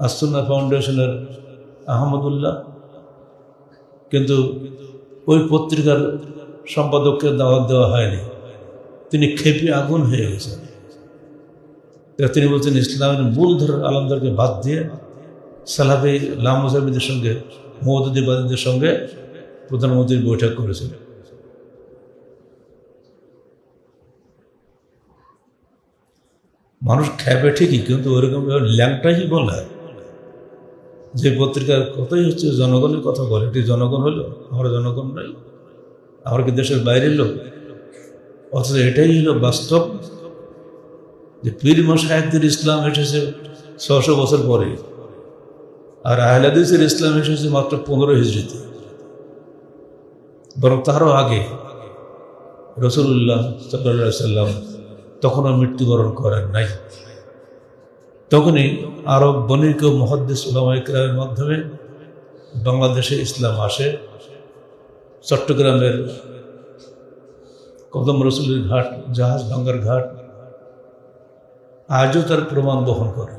আসুন্না ফাউন্ডেশনের আহমদুল্লাহ, কিন্তু ওই পত্রিকার সম্পাদককে দাওয়াত দেওয়া হয়নি। তিনি ক্ষেপে আগুন হয়ে গেছেন। তিনি বলছেন ইসলামের মূল ধারার আলমদেরকে বাদ দিয়ে সালাফি লামুজাবিদের সঙ্গে মুওতাদিবাদীদের সঙ্গে প্রধানমন্ত্রী বৈঠক করেছিলেন। মানুষ খেপে ঠিকই, কিন্তু ওরকম ল্যাংটাই বলে। যে পত্রিকার কথাই হচ্ছে জনগণের কথা বলে, এটি জনগণ হলো, আমরা জনগণ নাই, আমরা কি দেশের বাইরের লোক? অথচ এটাই হলো বাস্তব যে পীর মাশায়েখদের ইসলাম এসেছে 600 বছর পরে, আর আহলে হাদিসের ইসলাম এসেছে মাত্র 15 হিজরিতে, বরং তারও আগে। রাসূলুল্লাহ সাল্লাল্লাহু আলাইহি সাল্লাম তখনও মৃত্যুবরণ করেন নাই। তখনই আরব বণিক ও মুহাদ্দিস উলামায়ে কেরামের মাধ্যমে বাংলাদেশে ইসলাম আসে। চট্টগ্রামের কদম রসুলের ঘাট, জাহাজ ভাঙ্গার ঘাট আজও তার প্রমাণ বহন করে।